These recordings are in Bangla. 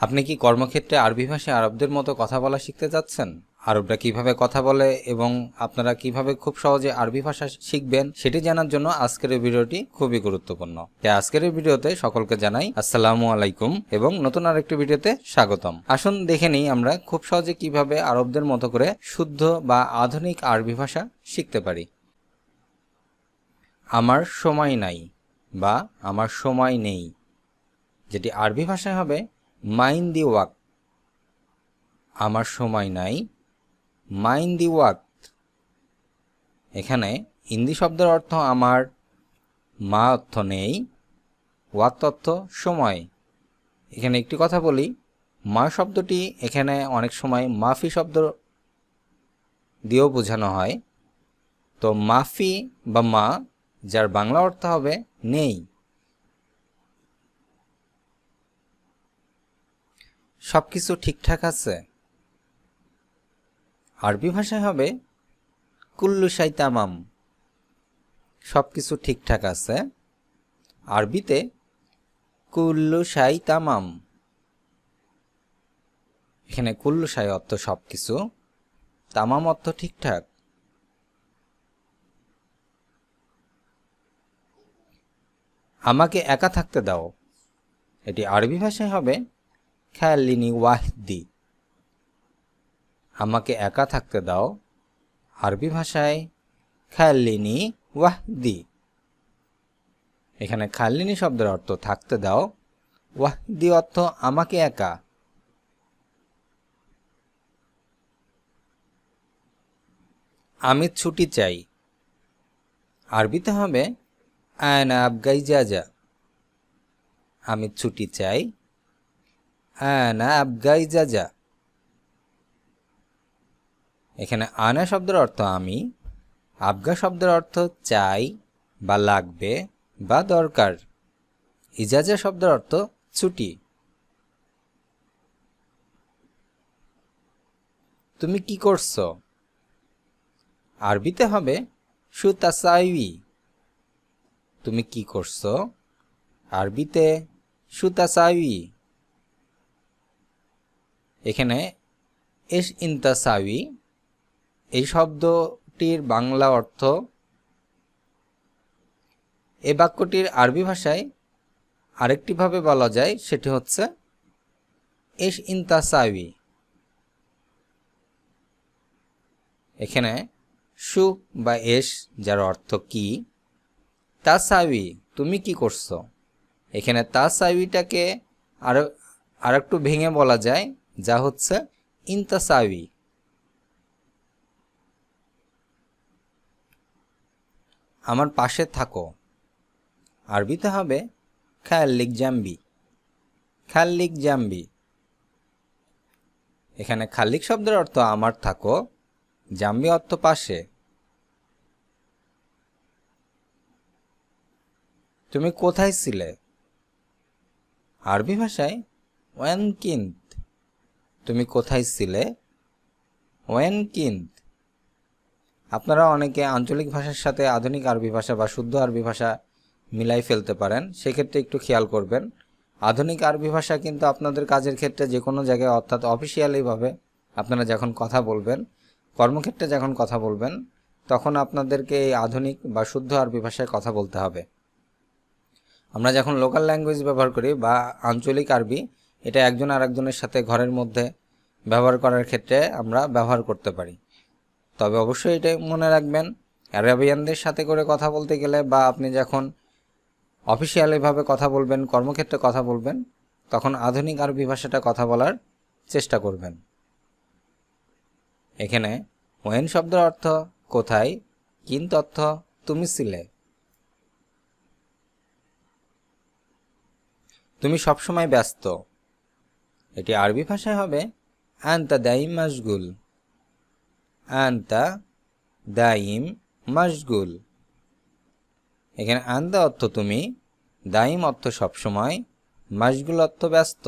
আপনি কি কর্মক্ষেত্রে আরবি ভাষায় আরবদের মতো কথা বলা শিখতে যাচ্ছেন? আরবরা কিভাবে কথা বলে এবং আপনারা কিভাবে খুব সহজে আরবি ভাষা শিখবেন সেটি জানার জন্য আজকের এই ভিডিওটি খুবই গুরুত্বপূর্ণ। তাই আজকের এই ভিডিওতে সকলকে জানাই আসসালামু আলাইকুম এবং নতুন আরেকটি ভিডিওতে স্বাগতম। আসুন দেখে নিই আমরা খুব সহজে কিভাবে আরবদের মতো করে শুদ্ধ বা আধুনিক আরবি ভাষা শিখতে পারি। আমার সময় নাই বা আমার সময় নেই, যেটি আরবি ভাষায় হবে মাইন দি ওয়াক্ত। আমার সময় নাই, মাইন দি ওয়াক্ত। এখানে হিন্দি শব্দের অর্থ আমার, মা অর্থ নেই, ওয়াক্ত অর্থ সময়। এখানে একটি কথা বলি, মা শব্দটি এখানে অনেক সময় মাফি শব্দ দিয়েও বোঝানো হয়। তো মাফি বা মা, যার বাংলা অর্থ হবে নেই। সবকিছু ঠিকঠাক আছে, আরবি ভাষায় হবে কুল্লু শাই তামাম। সবকিছু ঠিকঠাক আছে, আরবিতে কুল্লু শাই তামাম। এখানে কুল্লু শাই অর্থ সবকিছু, তামাম অর্থ ঠিকঠাক। আমাকে একা থাকতে দাও, এটি আরবি ভাষায় হবে খালিনি ওয়াহদি। আমাকে একা থাকতে দাও, আরবি ভাষায় খালিনি ওয়াহদি। এখানে খালিনি শব্দের অর্থ থাকতে দাও, ওয়াহদি অর্থ আমাকে একা। আমি ছুটি চাই, আরবিতে হবে আনা আবগাই জাজা। আমি ছুটি চাই, আনা আবগাই জাজা। এখানে আনা শব্দের অর্থ আমি, আবগা শব্দের অর্থ চাই বা লাগবে বা দরকার, ইজাজা শব্দের অর্থ ছুটি। তুমি কি করছো, আরবিতে হবে সুতাসাইবি। তুমি কি করছো, আরবিতে সুতাসাইবি। এখানে এস ইনতাসাউই এই শব্দটির বাংলা অর্থ, এ বাক্যটির আরবি ভাষায় আরেকটি ভাবে বলা যায়, সেটি হচ্ছে এস ইনতাসাউই। এখানে সু বা এস, যার অর্থ কি, তাসাউই তুমি কি করছো। এখানে তাসাউইটাকে আরেকটু ভেঙে বলা যায়, যা হচ্ছে ইনতাসাউই। আমার পাশে থাকো, আরবিতে হবে খাল্লিক জাম্বি। খাল্লিক জাম্বি। এখানে খাল্লিক শব্দের অর্থ আমার থাকো, জাম্বি অর্থ পাশে। তুমি কোথায় ছিলে, আরবি ভাষায় ওয়েন কিন্ত। তুমি কোথায় ছিলে, ওয়েন কিন্ত। আপনারা অনেকে আঞ্চলিক ভাষার সাথে আধুনিক আরবি ভাষা বা শুদ্ধ আরবি ভাষা মিলাই ফেলতে পারেন, সেক্ষেত্রে একটু খেয়াল করবেন। আধুনিক আরবি ভাষা কিন্তু আপনাদের কাজের ক্ষেত্রে যে কোনো জায়গায়, অর্থাৎ অফিসিয়ালিভাবে আপনারা যখন কথা বলবেন, কর্মক্ষেত্রে যখন কথা বলবেন, তখন আপনাদেরকে এই আধুনিক বা শুদ্ধ আরবি ভাষায় কথা বলতে হবে। আমরা যখন লোকাল ল্যাঙ্গুয়েজ ব্যবহার করি বা আঞ্চলিক আরবি, এটা একজন আরেকজনের সাথে ঘরের মধ্যে ব্যবহার করার ক্ষেত্রে আমরা ব্যবহার করতে পারি। তবে অবশ্যই এটা মনে রাখবেন, আরবিয়ানদের সাথে করে কথা বলতে গেলে বা আপনি যখন অফিসিয়ালিভাবে কথা বলবেন, কর্মক্ষেত্রে কথা বলবেন, তখন আধুনিক আরবি ভাষাটা কথা বলার চেষ্টা করবেন। এখানে ওয়েন শব্দের অর্থ কোথায়, কিন্তু অর্থ তুমি ছিলে। তুমি সবসময় ব্যস্ত, এটি আরবি ভাষায় হবে আনতা দাইম মাশগুল। আনতা দাইম মাশগুল। এখানে আনতা অর্থ তুমি, দাইম অর্থ সবসময়, মাশগুল অর্থ ব্যস্ত।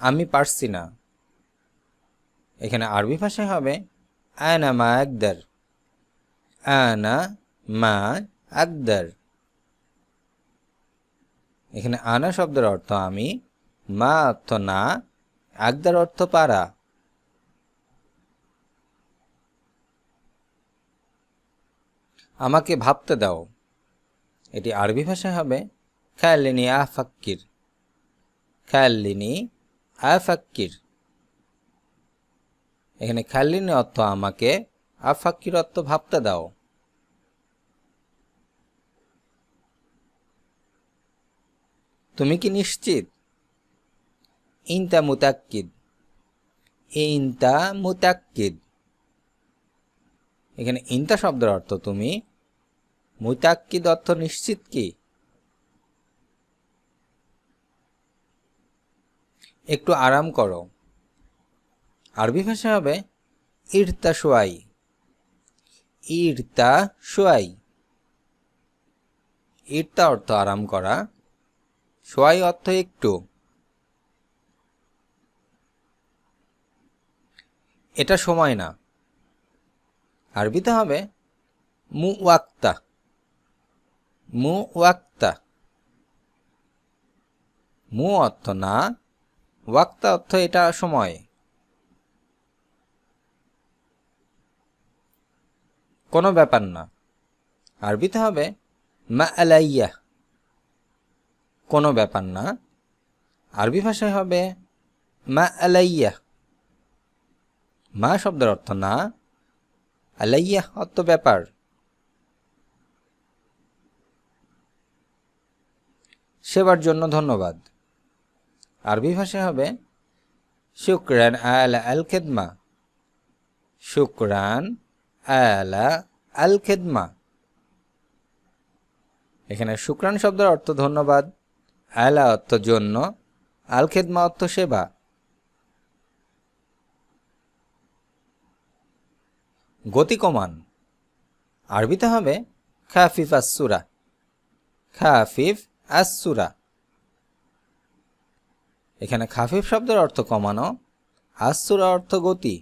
আমি পারছি না, এখানে আরবি ভাষায় হবে আনা মা আকদার। আনা মা আকদার। এখানে আনা শব্দের অর্থ আমি, মা অর্থ না, আকদার অর্থ পারা। আমাকে ভাবতে দাও, এটি আরবি ভাষায় হবে খাল্লিনি আফাক্কির। খাল্লিনি আফাক্কির। এখানে খাল্লিনি অর্থ আমাকে, আফাক্কির অর্থ ভাবতে দাও। তুমি কি নিশ্চিত? ইনতা মুতাক্কিদ। ইনতা মুতাক্কিদ। এখানে ইনতা শব্দের অর্থ তুমি, মুতাক্কিদ অর্থ নিশ্চিত কি? একটু আরাম করো, আরবি ভাষা হবে ইরতা শোয়াই। ইরতা শোয়াই। ইরতা অর্থ আরাম করা, শোয়াই অর্থ একটু। এটা সময় না, আরবিতে হবে মু ওয়াক্তা। মু ওয়াক্তা। মু অর্থ না, ওয়াক্তা অর্থ এটা সময়। কোনো ব্যাপার না, আরবিতে হবে মা আলাইয়া। কোনো ব্যাপার না, আরবি ভাষায় হবে মা আলাইয়া। মা শব্দের অর্থ না, আলাইয়া অর্থ ব্যাপার। সেবার জন্য ধন্যবাদ, আরবি ভাষায় হবে শুকরান আলা আল খেদমা। শুকরান আলা আল খেদমা। এখানে শুকরান শব্দের অর্থ ধন্যবাদ, আলা অর্থ জন্য, আল খেদমা অর্থ সেবা। গতি কমান, আরবিতে হবে খাফিফ আসসুরা। খাফিফ আসসুরা। এখানে খাফিফ শব্দের অর্থ কমানো, আসসুরা অর্থ গতি।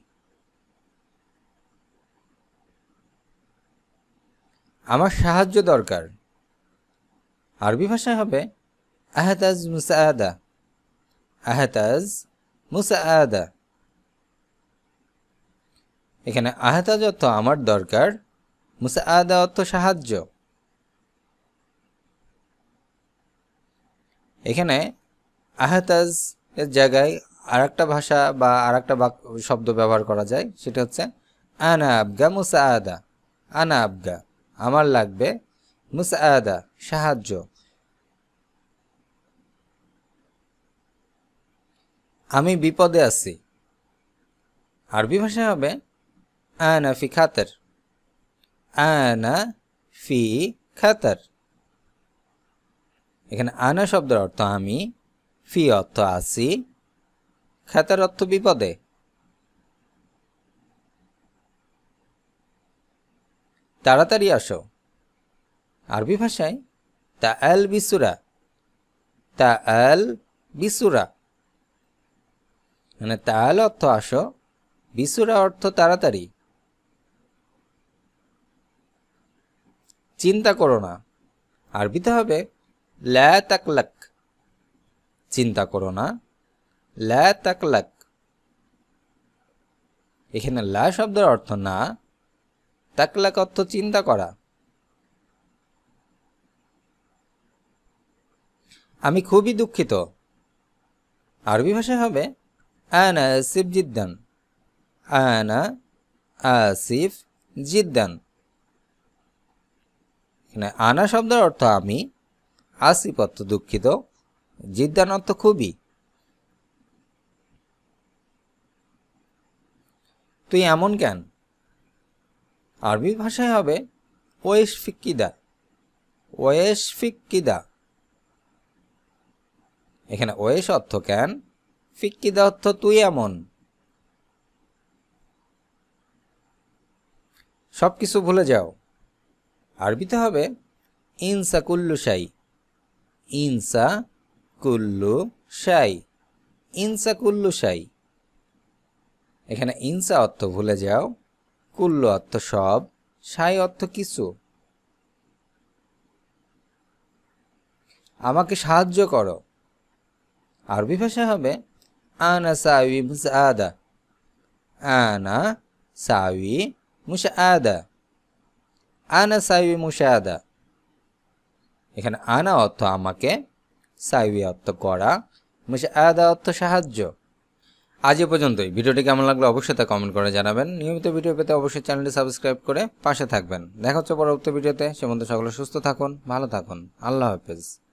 আমার সাহায্য দরকার, আরবি ভাষায় হবে আহতাজ মুসাআদা। আহতাজ মুসাআদা। এখানে আহতাজ অর্থ আমার দরকার, মুসাআদা অর্থ সাহায্য। এখানে আহতাজ এর জায়গায় আরেকটা ভাষা বা আরেকটা শব্দ ব্যবহার করা যায়, সেটা হচ্ছে আনা আবগা মুসাআদা। আনা আবগা আমার লাগবে, মুসাআদা সাহায্য। আমি বিপদে আছি, আরবি ভাষায় হবে আনা ফি খাতার। আনা ফি খাতার। এখানে আনা শব্দের অর্থ আমি, ফি অর্থ আছি, খাতার অর্থ বিপদে। তাড়াতাড়ি আসো, আরবি ভাষায় তাআল বিসুরা। তাআল বিসুরা। মানে তাআল অর্থ আসো, বিসুরা অর্থ তাড়াতাড়ি। চিন্তা করো না, আরবিতে হবে লা তাকলাক। চিন্তা করো না, লা তাকলাক। এখানে লা শব্দের অর্থ না, তাকলাক অর্থ চিন্তা করা। আমি খুবই দুঃখিত, আরবি ভাষায় হবে আনা আসিফ জিদ্দান। আনা আসিফ জিদ্দান। এখানে আনা শব্দের অর্থ আমি, আসিফ অর্থ দুঃখিত, জিদ্দান অর্থ খুবই। তুই এমন কেন, আরবি ভাষায় হবে ওয়েশ ফিক্কিদা। ওয়েশ ফিক্কিদা। এখানে ওয়েশ অর্থ কেন, ফিক্কিদা অর্থ তুই এমন। সবকিছু ভুলে যাও, আরবিতে হবে ইনসা কুল্লু শাই। ইনসা কুল্লু শাই। ইনসা কুল্লু শাই। এখানে ইনসা অর্থ ভুলে যাও, কুল্লু অর্থ সব, শাই অর্থ কিছু। আমাকে সাহায্য করো। আরবি ভাষায় হবে আনা সাউই মুসাআদা, আনা সাউই মুসাআদা, আনা সাউই মুসাআদা। এখানে আনা অর্থ আমাকে, সাউই অর্থ করা, মুসাআদা অর্থ সাহায্য। আজ এ পর্যন্তই। ভিডিওটি কেমন লাগলো অবশ্যই তা কমেন্ট করে জানাবেন। নিয়মিত ভিডিও পেতে অবশ্যই চ্যানেলটি সাবস্ক্রাইব করে পাশে থাকবেন। দেখা হচ্ছে পরবর্তী ভিডিওতে। সে পর্যন্ত সকলে সুস্থ থাকুন, ভালো থাকুন। আল্লাহ হাফেজ।